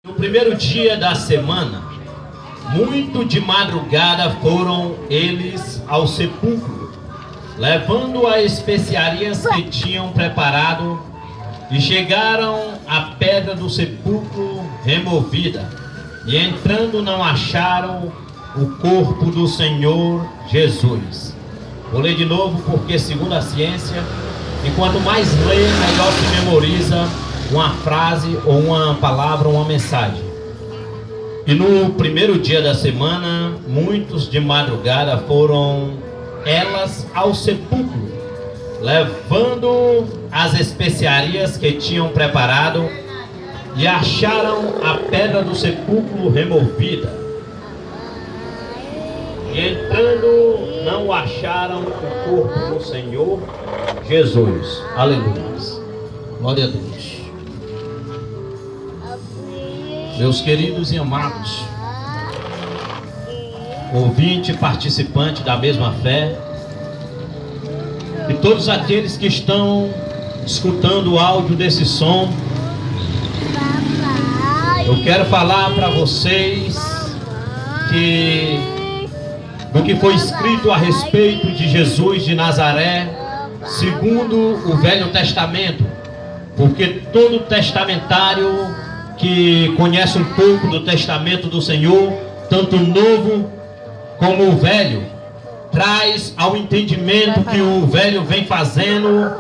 No primeiro dia da semana, muito de madrugada foram eles ao sepulcro, levando as especiarias que tinham preparado, e chegaram à pedra do sepulcro removida, e entrando não acharam o corpo do Senhor Jesus. Vou ler de novo, porque segundo a ciência, enquanto mais lê, melhor se memoriza uma frase ou uma palavra, uma mensagem. E no primeiro dia da semana, muitos de madrugada foram elas ao sepulcro, levando as especiarias que tinham preparado, e acharam a pedra do sepulcro removida. E entrando, não acharam o corpo do Senhor Jesus. Aleluia. Glória a Deus. Meus queridos e amados, ouvinte e participante da mesma fé, e todos aqueles que estão escutando o áudio desse som, eu quero falar para vocês do que foi escrito a respeito de Jesus de Nazaré, segundo o Velho Testamento, porque todo testamentário que conhece um pouco do testamento do Senhor, tanto o novo como o velho, traz ao entendimento que o velho vem fazendo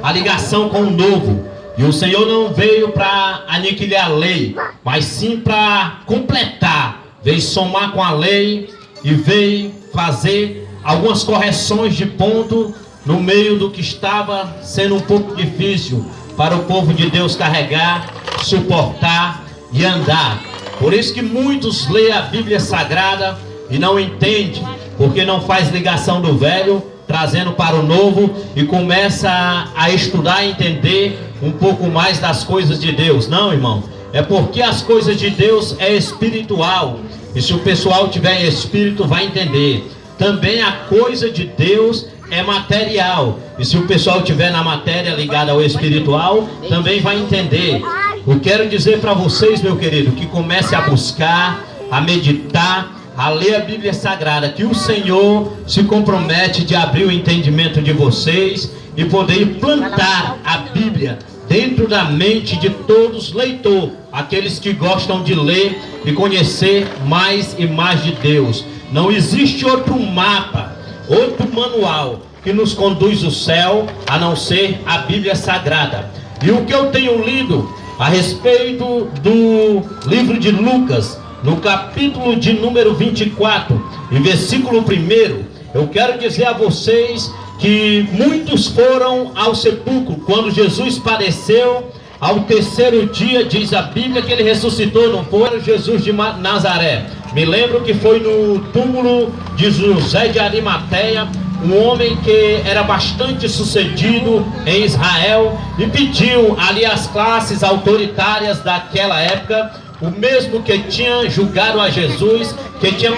a ligação com o novo. E o Senhor não veio para aniquilar a lei, mas sim para completar, veio somar com a lei e veio fazer algumas correções de ponto no meio do que estava sendo um pouco difícil para o povo de Deus carregar, suportar e andar. Por isso que muitos leem a Bíblia Sagrada e não entendem, porque não faz ligação do velho trazendo para o novo e começa a estudar e entender um pouco mais das coisas de Deus. Não, irmão, é porque as coisas de Deus é espiritual, e se o pessoal tiver em espírito vai entender. Também a coisa de Deus é material, e se o pessoal tiver na matéria ligada ao espiritual também vai entender. Eu quero dizer para vocês, meu querido, que comece a buscar, a meditar, a ler a Bíblia Sagrada, que o Senhor se compromete de abrir o entendimento de vocês e poder plantar a Bíblia dentro da mente de todos leitores, aqueles que gostam de ler e conhecer mais e mais de Deus. Não existe outro mapa, outro manual que nos conduz ao céu, a não ser a Bíblia Sagrada. E o que eu tenho lido a respeito do livro de Lucas, no capítulo de número 24, e versículo 1, eu quero dizer a vocês que muitos foram ao sepulcro quando Jesus padeceu. Ao terceiro dia, diz a Bíblia que ele ressuscitou, não foi Jesus de Nazaré. Me lembro que foi no túmulo de José de Arimateia, um homem que era bastante sucedido em Israel, e pediu ali às classes autoritárias daquela época, o mesmo que tinha julgado a Jesus, que tinha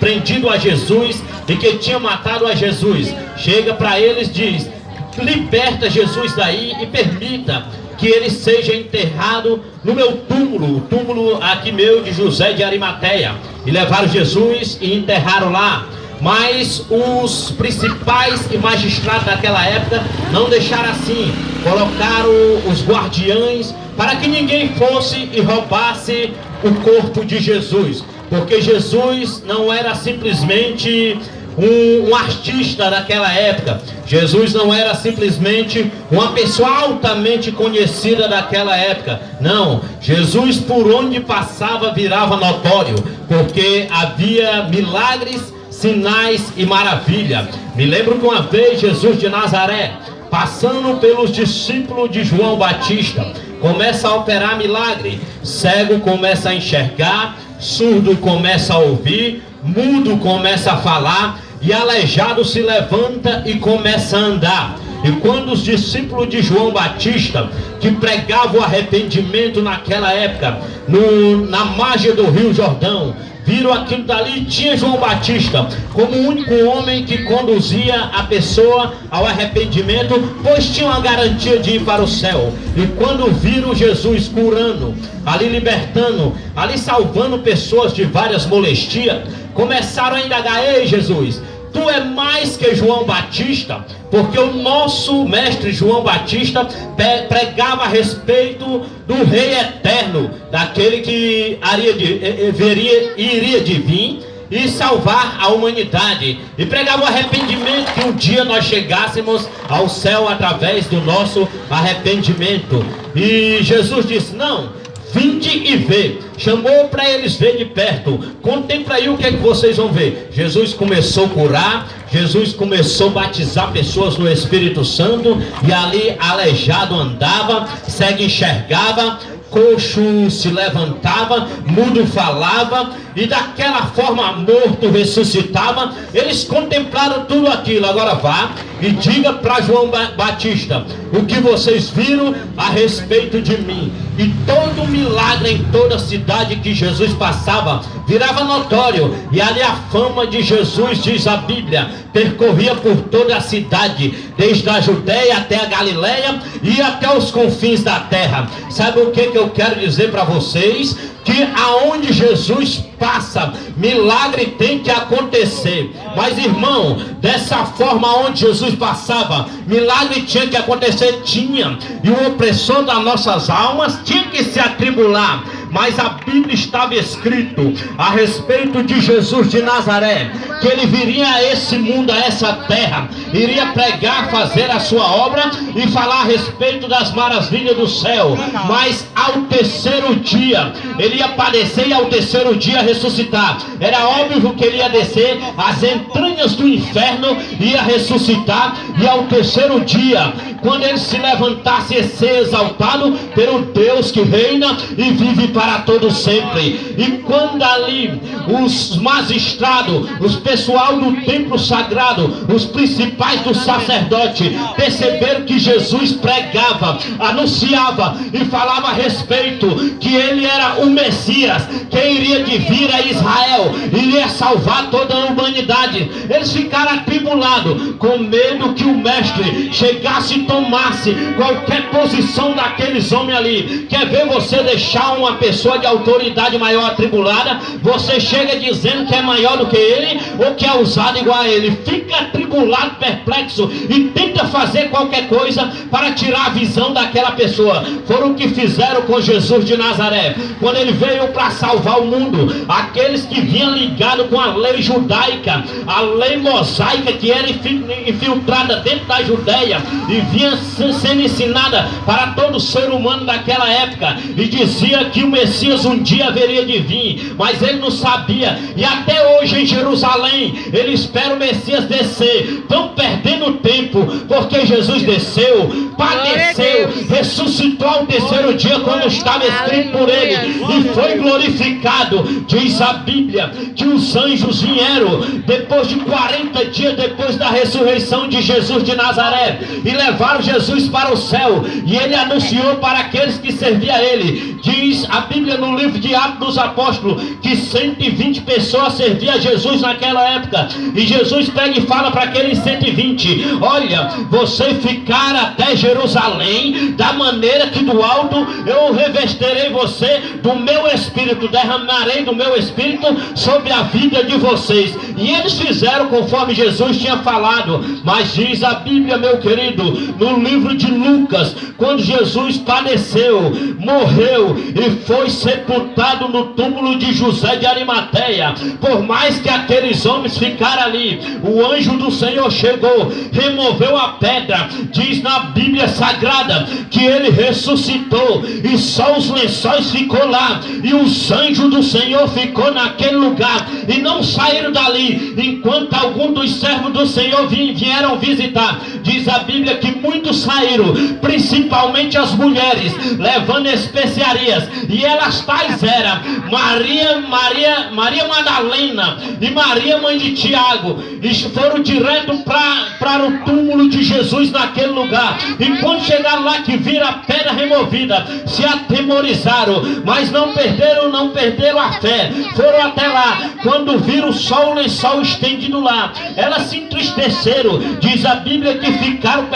prendido a Jesus e que tinha matado a Jesus, chega para eles e diz: liberta Jesus daí e permita que ele seja enterrado no meu túmulo, o túmulo aqui meu de José de Arimateia. E levaram Jesus e enterraram lá. Mas os principais e magistrados daquela época não deixaram assim, colocaram os guardiães para que ninguém fosse e roubasse o corpo de Jesus, porque Jesus não era simplesmente um artista daquela época. Jesus não era simplesmente uma pessoa altamente conhecida daquela época. Não, Jesus por onde passava virava notório, porque havia milagres, sinais e maravilha. Me lembro que uma vez Jesus de Nazaré, passando pelos discípulos de João Batista, começa a operar milagre. Cego começa a enxergar, surdo começa a ouvir, mudo começa a falar, e aleijado se levanta e começa a andar. E quando os discípulos de João Batista, que pregavam o arrependimento naquela época, na margem do Rio Jordão, viram aquilo dali, tinha João Batista como o único homem que conduzia a pessoa ao arrependimento, pois tinha uma garantia de ir para o céu. E quando viram Jesus curando, ali libertando, ali salvando pessoas de várias molestias, começaram a indagar: ei Jesus, tu é mais que João Batista? Porque o nosso mestre João Batista pregava a respeito do Rei Eterno, daquele que iria de vir e salvar a humanidade, e pregava o arrependimento, que um dia nós chegássemos ao céu através do nosso arrependimento. E Jesus disse: não, vinde e vê. Chamou para eles ver de perto. Contempla aí o que é que vocês vão ver. Jesus começou a curar, Jesus começou a batizar pessoas no Espírito Santo, e ali aleijado andava, cego enxergava, coxo se levantava, mudo falava, e daquela forma morto ressuscitava. Eles contemplaram tudo aquilo. Agora vá e diga para João Batista o que vocês viram a respeito de mim. E todo milagre em toda a cidade que Jesus passava virava notório, e ali a fama de Jesus, diz a Bíblia, percorria por toda a cidade, desde a Judéia até a Galileia e até os confins da terra. Sabe o que eu quero dizer para vocês? Que aonde Jesus passa, milagre tem que acontecer. Mas irmão, dessa forma onde Jesus passava, milagre tinha que acontecer, tinha. E o opressor das nossas almas tinha que se atribular. Mas a Bíblia estava escrito a respeito de Jesus de Nazaré, que ele viria a esse mundo, a essa terra, iria pregar, fazer a sua obra e falar a respeito das maravilhas do céu. Mas ao terceiro dia ele ia padecer, e ao terceiro dia ressuscitar. Era óbvio que ele ia descer às entranhas do inferno, ia ressuscitar, e ao terceiro dia, quando ele se levantasse, ia ser exaltado pelo Deus que reina e vive para todo sempre. E quando ali os magistrados, os pessoal do templo sagrado, os principais do sacerdote, perceberam que Jesus pregava, anunciava e falava a respeito que ele era o Messias, que iria de vir a Israel, iria salvar toda a humanidade, eles ficaram atribulados, com medo que o mestre chegasse e tomasse qualquer posição daqueles homens ali. Quer ver você deixar uma pessoa de autoridade maior atribulada? Você chega dizendo que é maior do que ele, ou que é usado igual a ele. Fica atribulado, perplexo, e tenta fazer qualquer coisa para tirar a visão daquela pessoa. Foram o que fizeram com Jesus de Nazaré, quando ele veio para salvar o mundo. Aqueles que vinham ligados com a lei judaica, a lei mosaica, que era infiltrada dentro da Judéia e vinha sendo ensinada para todo ser humano daquela época, e dizia que o Messias um dia haveria de vir, mas ele não sabia. E até hoje em Jerusalém ele espera o Messias descer. Estão perdendo tempo, porque Jesus desceu, padeceu, ressuscitou ao terceiro dia, quando estava escrito por ele, e foi glorificado. Diz a Bíblia que os anjos vieram depois de 40 dias depois da ressurreição de Jesus de Nazaré, e levaram Jesus para o céu, e ele anunciou para aqueles que serviam a ele. Diz a Bíblia no livro de Atos dos Apóstolos que 120 pessoas serviam a Jesus naquela época, e Jesus pega e fala para aqueles 120: olha, você ficar até Jerusalém, da maneira que do alto eu revestirei você do meu Espírito, derramarei do meu Espírito sobre a vida de vocês. E eles fizeram conforme Jesus tinha falado. Mas diz a Bíblia, meu querido, no livro de Lucas, quando Jesus padeceu, morreu e foi sepultado no túmulo de José de Arimateia, por mais que aqueles homens ficaram ali, o anjo do Senhor chegou, removeu a pedra. Diz na Bíblia Bíblia Sagrada que ele ressuscitou e só os lençóis ficou lá e os anjos do Senhor ficou naquele lugar e não saíram dali enquanto alguns dos servos do Senhor vieram visitar. Diz a Bíblia que muitos saíram, principalmente as mulheres, levando especiarias, e elas tais eram Maria Madalena e Maria, mãe de Tiago, e foram direto para o túmulo de Jesus naquele lugar. E quando chegaram lá, que viram a pedra removida, se atemorizaram, mas não perderam a fé. Foram até lá, quando viram só o lençol estendido lá, elas se entristeceram. Diz a Bíblia que ficaram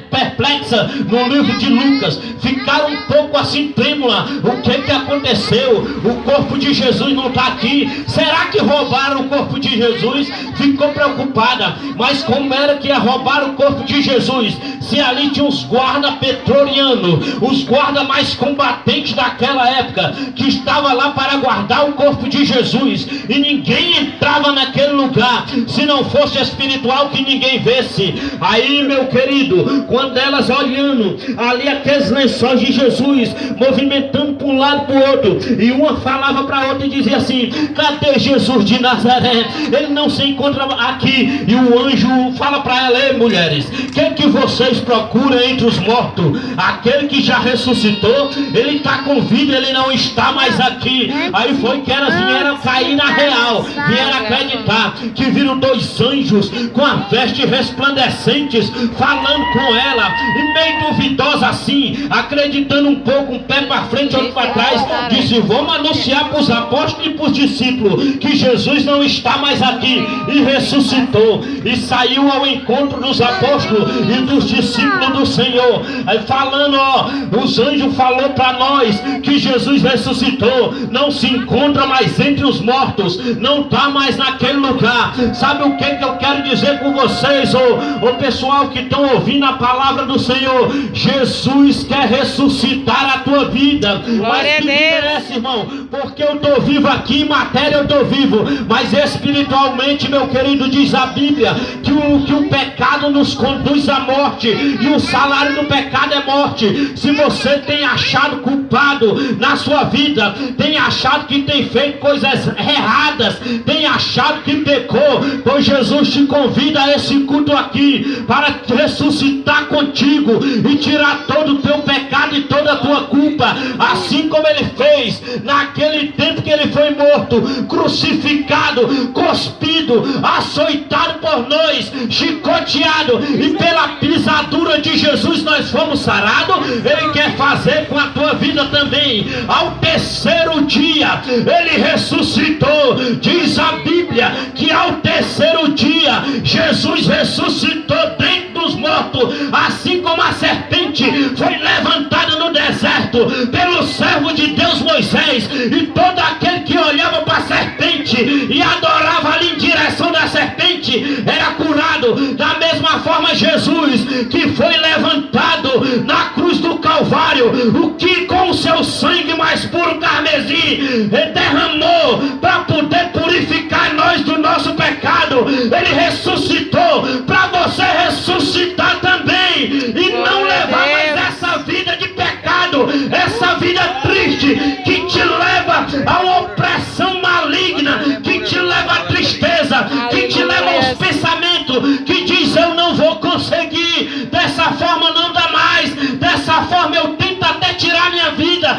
perplexas no livro de Lucas, ficaram um pouco assim trêmula. O que aconteceu? O corpo de Jesus não está aqui. Será que roubaram o corpo de Jesus? Ficou preocupada. Mas como era que ia roubar o corpo de Jesus, se ali tinha os guardas pretorianos, os guardas mais combatentes daquela época, que estava lá para guardar o corpo de Jesus, e ninguém entrava naquele lugar se não fosse espiritual, que ninguém vesse. Aí, meu querido, quando elas olhando ali aqueles lençóis de Jesus movimentando para um lado para o outro, e uma falava para a outra e dizia assim: cadê Jesus de Nazaré? Ele não se encontra aqui. E o anjo fala para ela: ei, mulheres, quem que vocês procuram entre os mortos? Aquele que já ressuscitou, ele está com vida, ele não está mais aqui. Aí foi que elas vieram cair na real, vieram acreditar que viram dois anjos com a veste resplandecentes falando com ela, e meio duvidosa assim, acreditando um pouco, um pé para frente, outro para trás, disse: vamos anunciar para os apóstolos e para os discípulos que Jesus não está mais aqui, e ressuscitou, e saiu ao encontro dos apóstolos e dos discípulos do Senhor, aí falando: ó, os anjos falou para nós que Jesus ressuscitou, não se encontra mais entre os mortos, não está mais naquele lugar. Sabe o que eu quero dizer com vocês, o pessoal que estão ouvindo a palavra do Senhor? Jesus quer ressuscitar a tua vida. Mas que interessa, irmão? Porque eu estou vivo aqui, em matéria eu estou vivo, mas espiritualmente, meu querido, diz a Bíblia que o pecado nos conduz à morte, e o salário do pecado é morte. Se você tem achado culpado na sua vida, tem achado que tem feito coisas erradas, tem achado que pecou, pois Jesus te convida a esse culto aqui para ressuscitar contigo e tirar todo o teu pecado e toda a tua culpa, assim como ele fez naquele tempo que ele foi morto, crucificado, cuspido, açoitado por nós, chicoteado, e pela pisadura de Jesus nós fomos sarados. Ele quer fazer com a tua vida também. Ao terceiro dia ele ressuscitou. Diz a Bíblia que ao terceiro dia Jesus ressuscitou dentre dos mortos, assim como a serpente foi levantada no deserto pelo servo de Deus Moisés, e todo aquele que olhava para a serpente e adorava ali em direção da serpente era curado. Da mesma forma, Jesus, que foi levantado na cruz do Calvário, o que com o seu sangue mais puro carmesim derramou para poder purificar nós do nosso pecado, ele ressuscitou para você ressuscitar também e não levar mais essa vida de pecado, essa vida triste que te leva a uma opressão maligna, que te leva à tristeza, que te leva aos pensamentos que diz: eu não vou conseguir, dessa forma não dá mais, dessa forma eu tento até tirar minha vida.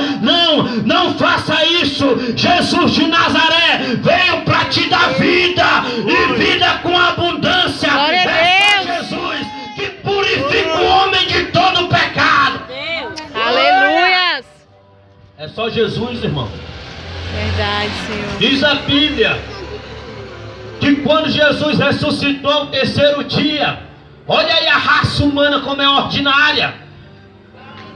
Não faça isso. Jesus de Nazaré veio para te dar vida, e vida com abundância. É só Jesus que purifica o homem de todo o pecado. Aleluias. É só Jesus, irmão. Verdade, Senhor. Diz a Bíblia que quando Jesus ressuscitou ao terceiro dia, olha aí a raça humana como é ordinária,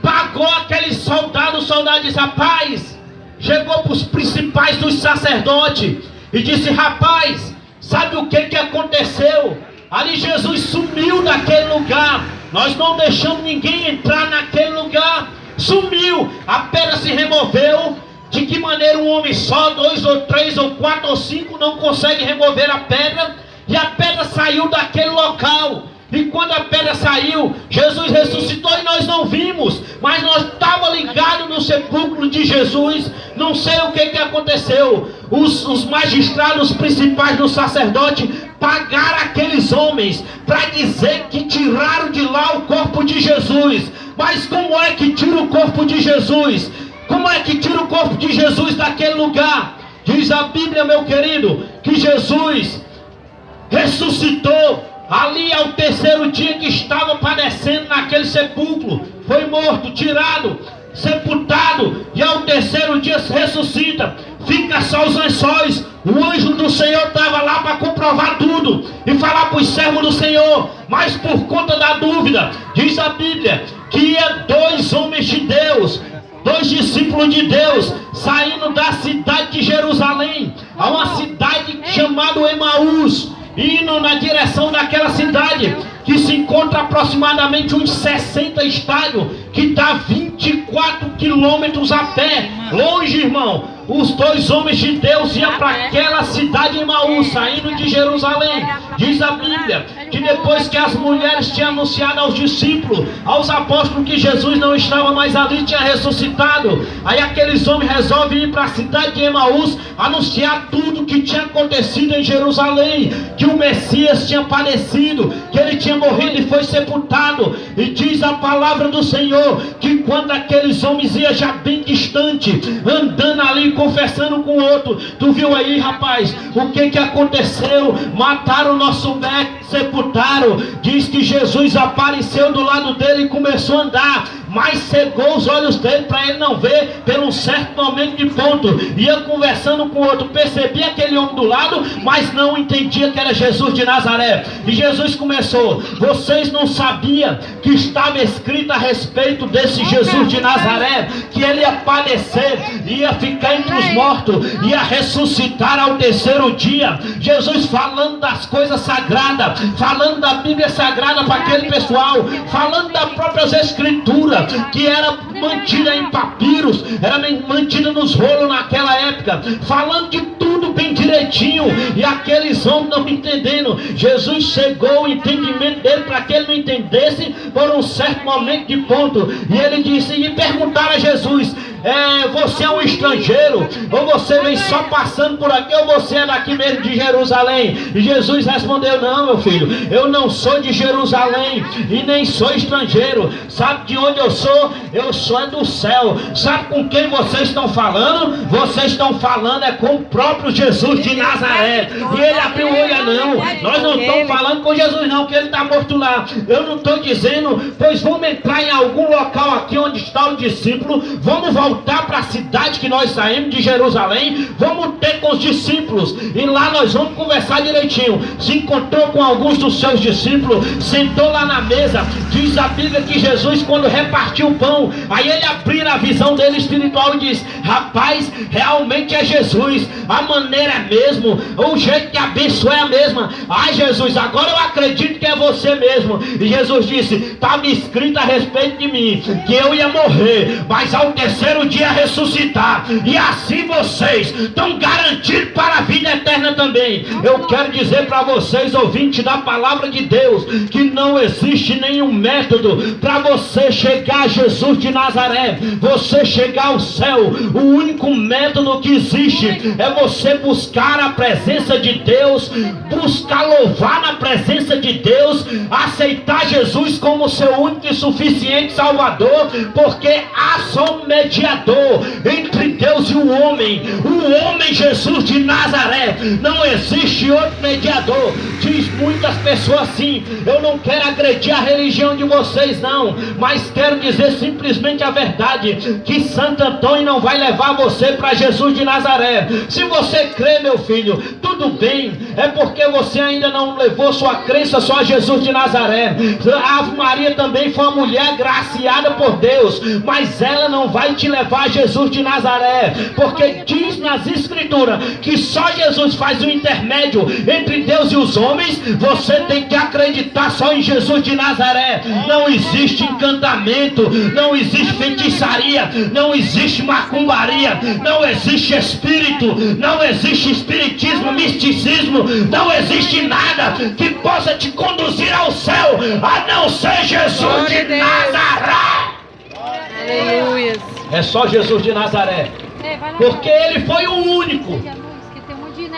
pagou aquele soldado disse: rapaz, chegou para os principais dos sacerdotes e disse: rapaz, sabe o que aconteceu? Ali Jesus sumiu daquele lugar, nós não deixamos ninguém entrar naquele lugar, sumiu, a pedra se removeu. De que maneira um homem só, 2 ou 3 ou 4 ou 5 não consegue remover a pedra? E a pedra saiu daquele local. E quando a pedra saiu, Jesus ressuscitou e nós não vimos. Mas nós estávamos ligados no sepulcro de Jesus. Não sei o que aconteceu. Os magistrados principais do sacerdote pagaram aqueles homens para dizer que tiraram de lá o corpo de Jesus. Mas como é que tira o corpo de Jesus? Como é que tira o corpo de Jesus daquele lugar? Diz a Bíblia, meu querido, que Jesus ressuscitou ali ao terceiro dia que estava padecendo naquele sepulcro. Foi morto, tirado, sepultado, e ao terceiro dia ressuscita. Fica só os lençóis. O anjo do Senhor estava lá para comprovar tudo e falar para os servos do Senhor. Mas por conta da dúvida, diz a Bíblia que ia 2 homens de Deus, 2 discípulos de Deus, saindo da cidade de Jerusalém a uma cidade chamada Emaús, indo na direção daquela cidade que se encontra aproximadamente uns 60 estádios, que dá 24 quilômetros a pé, longe, irmão. Os 2 homens de Deus iam para aquela cidade de Emaús, saindo de Jerusalém. Diz a Bíblia que depois que as mulheres tinham anunciado aos discípulos, aos apóstolos, que Jesus não estava mais ali, tinha ressuscitado, aí aqueles homens resolvem ir para a cidade de Emaús, anunciar tudo que tinha acontecido em Jerusalém, que o Messias tinha padecido, que ele tinha morrido e foi sepultado. E diz a palavra do Senhor que quando aqueles homens iam já bem distante, andando ali, confessando com o outro, tu viu aí, rapaz, o que aconteceu? Mataram o nosso mestre, sepultaram. Diz que Jesus apareceu do lado dele e começou a andar, mas cegou os olhos dele para ele não ver. Pelo um certo momento de ponto, ia conversando com o outro, percebia aquele homem do lado, mas não entendia que era Jesus de Nazaré. E Jesus começou: vocês não sabiam que estava escrito a respeito desse Jesus de Nazaré, que ele ia padecer, ia ficar entre os mortos, ia ressuscitar ao terceiro dia. Jesus falando das coisas sagradas, falando da Bíblia Sagrada para aquele pessoal, falando das próprias Escrituras, que era mantida em papiros, era mantida nos rolos naquela época, falando de tudo bem direitinho. E aqueles homens não entendendo. Jesus chegou o entendimento dele para que ele não entendesse por um certo momento de ponto. E ele disse, e perguntaram a Jesus: você é um estrangeiro, ou você vem só passando por aqui, ou você é daqui mesmo de Jerusalém? E Jesus respondeu: não, meu filho, eu não sou de Jerusalém e nem sou estrangeiro. Sabe de onde eu sou? Eu sou do céu. Sabe com quem vocês estão falando? Vocês estão falando com o próprio Jesus de Nazaré. E ele abriu o olho: não, nós não estamos falando com Jesus não, que ele está morto lá. Eu não estou dizendo, pois vamos entrar em algum local aqui onde está o discípulo, vamos voltar para a cidade que nós saímos de Jerusalém, vamos ter com os discípulos, e lá nós vamos conversar direitinho. Se encontrou com alguns dos seus discípulos, sentou lá na mesa. Diz a Bíblia que Jesus, quando repartiu o pão, aí ele abriu a visão dele espiritual e diz: rapaz, realmente é Jesus, a maneira é a mesma, o jeito que abençoa é a mesma. Ai, Jesus, agora eu acredito que é você mesmo. E Jesus disse: estava escrito a respeito de mim que eu ia morrer, mas ao terceiro dia ressuscitar, e assim vocês estão garantidos para a vida eterna também. Eu quero dizer para vocês, ouvintes da palavra de Deus, que não existe nenhum método para você chegar a Jesus de Nazaré, você chegar ao céu. O único método que existe é você buscar a presença de Deus, buscar louvar na presença de Deus, aceitar Jesus como seu único e suficiente Salvador, porque há só um mediador entre Deus e o homem Jesus de Nazaré. Não existe outro mediador. Diz muitas pessoas assim: eu não quero agredir a religião de vocês não, mas quero dizer simplesmente a verdade, que Santo Antônio não vai levar você para Jesus de Nazaré. Se você crê, meu filho, tudo bem, é porque você ainda não levou sua crença só a Jesus de Nazaré. A Ave Maria também foi uma mulher graciada por Deus, mas ela não vai te levar levar Jesus de Nazaré, porque diz nas Escrituras que só Jesus faz o intermédio entre Deus e os homens. Você tem que acreditar só em Jesus de Nazaré. Não existe encantamento, não existe feitiçaria, não existe macumbaria, não existe espírito, não existe espiritismo, misticismo, não existe nada que possa te conduzir ao céu, a não ser Jesus de Nazaré. Aleluia. É só Jesus de Nazaré, porque Ele foi o único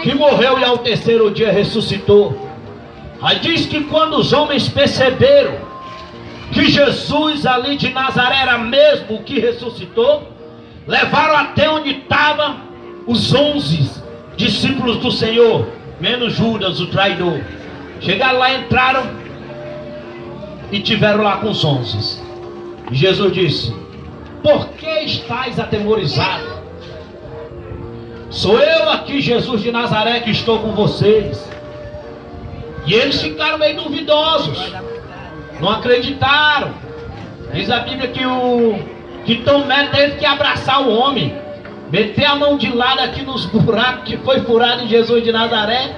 que morreu e ao terceiro dia ressuscitou. Aí diz que quando os homens perceberam que Jesus ali de Nazaré era mesmo o que ressuscitou, levaram até onde estavam os 11 discípulos do Senhor, menos Judas, o traidor. Chegaram lá, entraram e tiveram lá com os 11. E Jesus disse: por que estáis atemorizados? Sou eu aqui, Jesus de Nazaré, que estou com vocês. E eles ficaram meio duvidosos, não acreditaram. Diz a Bíblia que Tomé teve que abraçar o homem, meter a mão de lado aqui nos buracos que foi furado em Jesus de Nazaré,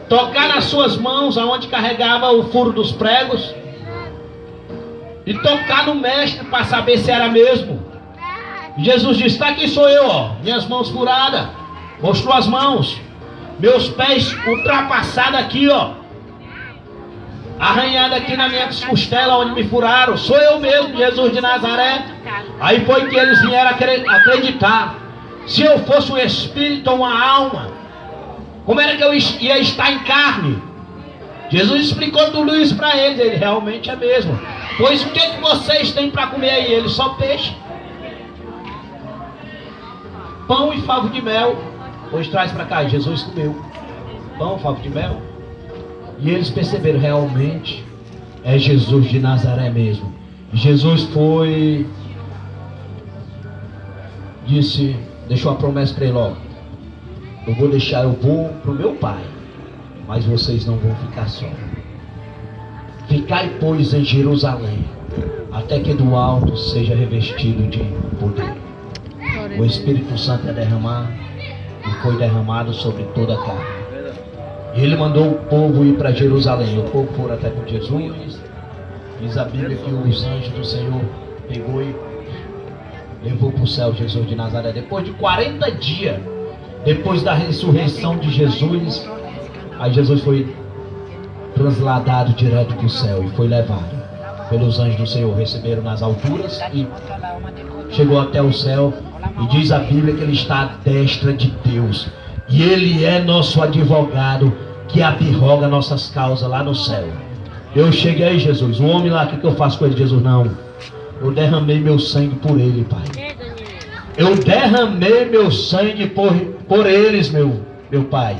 tocar nas suas mãos aonde carregava o furo dos pregos e tocar no mestre para saber se era mesmo. E Jesus disse: está aqui sou eu, ó, minhas mãos furadas. Mostrou as mãos, meus pés ultrapassados aqui, ó, arranhado aqui na minha costela onde me furaram. Sou eu mesmo, Jesus de Nazaré. Aí foi que eles vieram acreditar. Se eu fosse um espírito ou uma alma, como era que eu ia estar em carne? Jesus explicou tudo isso para eles. Ele realmente é mesmo. Pois o que vocês têm para comer aí? Ele: só peixe, pão e favo de mel. Pois traz para cá. E Jesus comeu pão, favo de mel. E eles perceberam: realmente é Jesus de Nazaré mesmo. Jesus foi, disse, deixou a promessa para ele: ó, eu vou para o meu Pai, mas vocês não vão ficar só. Ficai, pois, em Jerusalém, até que do alto seja revestido de poder. O Espírito Santo é derramado, e foi derramado sobre toda a carne. E ele mandou o povo ir para Jerusalém. O povo foi até com Jesus. Diz a Bíblia que os anjos do Senhor pegou e levou para o céu Jesus de Nazaré. Depois de 40 dias, depois da ressurreição de Jesus, aí Jesus foi transladado direto para o céu e foi levado pelos anjos do Senhor. Receberam nas alturas e chegou até o céu. E diz a Bíblia que ele está à destra de Deus. E ele é nosso advogado que abroga nossas causas lá no céu. Eu cheguei, Jesus, o homem lá, o que eu faço com ele? Jesus: não, eu derramei meu sangue por ele, Pai. Eu derramei meu sangue por eles, meu Pai.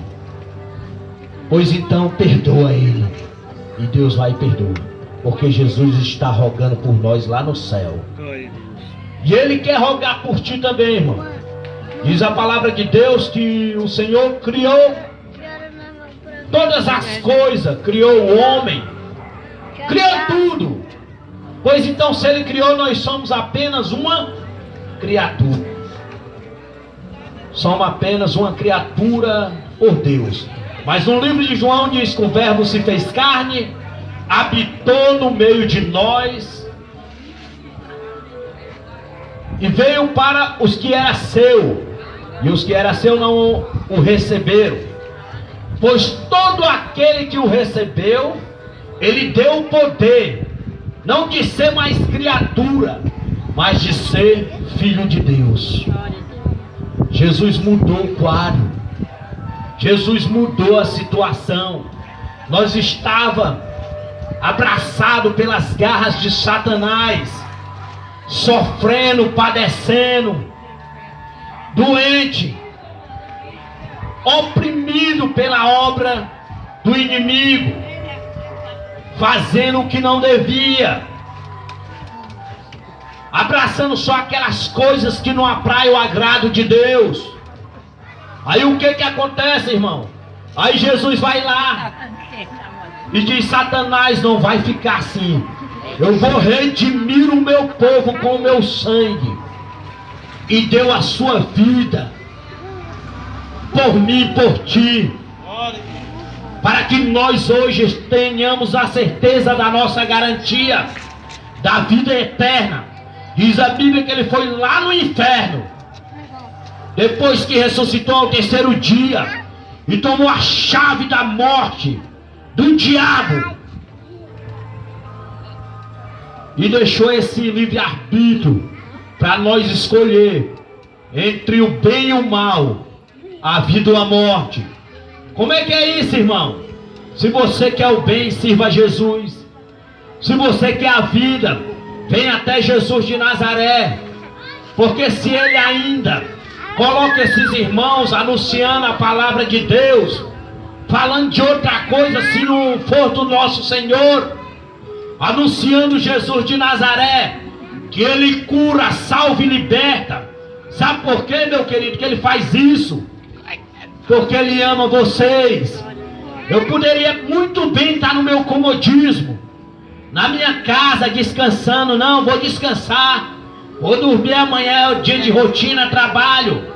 Pois então perdoa ele. E Deus vai e perdoa, porque Jesus está rogando por nós lá no céu. E Ele quer rogar por ti também, irmão. Diz a palavra de Deus que o Senhor criou todas as coisas, criou o homem, criou tudo. Pois então, se Ele criou, nós somos apenas uma criatura. Somos apenas uma criatura por Deus. Mas no livro de João diz que o Verbo se fez carne, habitou no meio de nós e veio para os que era seu, e os que era seu não o receberam. Pois todo aquele que o recebeu, ele deu o poder, não de ser mais criatura, mas de ser filho de Deus. Jesus mudou o quadro. Jesus mudou a situação. Nós estávamos abraçados pelas garras de Satanás, sofrendo, padecendo, doente, oprimido pela obra do inimigo, fazendo o que não devia, abraçando só aquelas coisas que não apraem o agrado de Deus. Aí o que acontece, irmão? Aí Jesus vai lá e diz: Satanás, não vai ficar assim. Eu vou redimir o meu povo com o meu sangue. e deu a sua vida por mim e por ti, para que nós hoje tenhamos a certeza da nossa garantia da vida eterna. Diz a Bíblia que ele foi lá no inferno, depois que ressuscitou ao terceiro dia, e tomou a chave da morte, do diabo, e deixou esse livre-arbítrio para nós escolher entre o bem e o mal, a vida ou a morte. Como é que é isso, irmão? Se você quer o bem, sirva a Jesus. Se você quer a vida, venha até Jesus de Nazaré. Porque se ele ainda coloca esses irmãos anunciando a palavra de Deus, falando de outra coisa, se não for do nosso Senhor, anunciando Jesus de Nazaré, que ele cura, salva e liberta. Sabe por quê, meu querido, que ele faz isso? Porque ele ama vocês. Eu poderia muito bem estar no meu comodismo, na minha casa descansando. Não, vou descansar, vou dormir, amanhã é o dia de rotina, trabalho.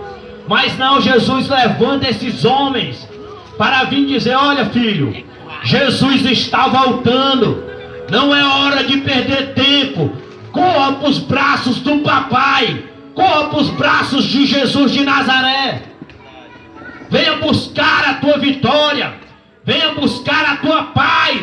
Mas não, Jesus levanta esses homens para vir dizer: olha, filho, Jesus está voltando, não é hora de perder tempo. Corra para os braços do papai, corra para os braços de Jesus de Nazaré. Venha buscar a tua vitória, venha buscar a tua paz.